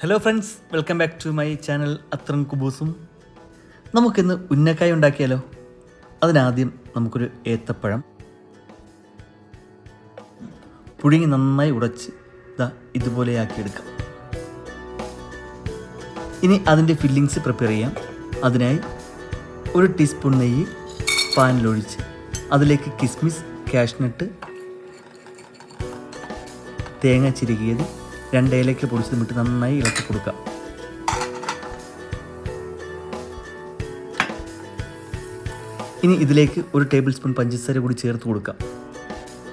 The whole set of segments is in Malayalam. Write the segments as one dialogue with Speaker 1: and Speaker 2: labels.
Speaker 1: Hello friends, welcome back to my channel അത്രയും കുബൂസും. നമുക്കിന്ന് ഉന്നക്കായ ഉണ്ടാക്കിയാലോ. അതിനാദ്യം നമുക്കൊരു ഏത്തപ്പഴം പുഴുങ്ങി നന്നായി ഉടച്ച് ഇതുപോലെയാക്കിയെടുക്കാം. ഇനി അതിൻ്റെ ഫില്ലിങ്സ് പ്രിപ്പയർ ചെയ്യാം. അതിനായി 1 ടീസ്പൂൺ നെയ്യ് പാനിലൊഴിച്ച് അതിലേക്ക് കിസ്മിസ്, കാഷ്നട്ട്, തേങ്ങ ചിരുകിയത്, 2 ഏലക്ക പൊടിച്ചതും ഇട്ട് നന്നായി ഇളക്കി കൊടുക്കാം. ഇനി ഇതിലേക്ക് 1 ടേബിൾ സ്പൂൺ പഞ്ചസാര കൂടി ചേർത്ത് കൊടുക്കാം.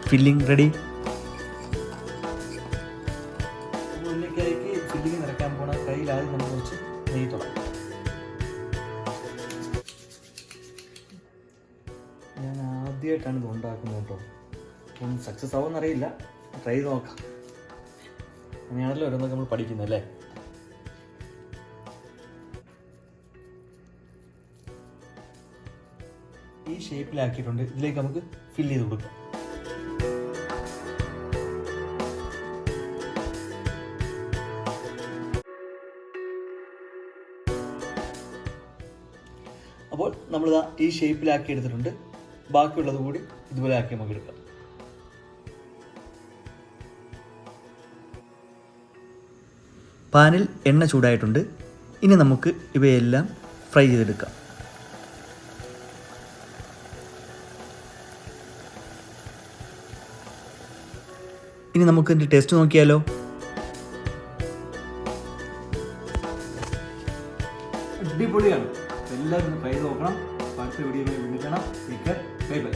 Speaker 1: Filling ready. ഉന്നക്കായ്ക്ക് ഫില്ലിംഗ് നിറയ്ക്കാൻ പോണ കയ്യിൽ ആദ്യം നമ്മൾ കുറച്ച് നെയ്യ് തുടങ്ങാം. ഞാൻ ആദ്യമായിട്ടാണ് ഇത് ഉണ്ടാക്കുന്നത് കേട്ടോ. ഒന്നും സക്സസ് ആവുമെന്നറിയില്ല, ട്രൈ ചെയ്ത് നോക്കാം. അങ്ങനെയാണല്ലോ ഓരോന്നൊക്കെ നമ്മൾ പഠിക്കുന്നത് അല്ലേ. ഈ ഷേപ്പിലാക്കിയിട്ടുണ്ട്. ഇതിലേക്ക് നമുക്ക് ഫില്ല് ചെയ്ത് കൊടുക്കാം. അപ്പോൾ നമ്മളിതാ ഈ ഷേപ്പിലാക്കി എടുത്തിട്ടുണ്ട്. ബാക്കിയുള്ളത് കൂടി ഇതുപോലെ ആക്കി നമുക്ക് എടുക്കാം. പാനിൽ എണ്ണ ചൂടായിട്ടുണ്ട്. ഇനി നമുക്ക് ഇവയെല്ലാം ഫ്രൈ ചെയ്തെടുക്കാം. ഇനി നമുക്ക് ഇതിൻ്റെ ടേസ്റ്റ് നോക്കിയാലോ. അടിപൊളിയാണ്. എല്ലാവരും ട്രൈ ചെയ്ത് നോക്കണം. അടുത്ത വീഡിയോയിൽ വിളിക്കണം. Bye bye.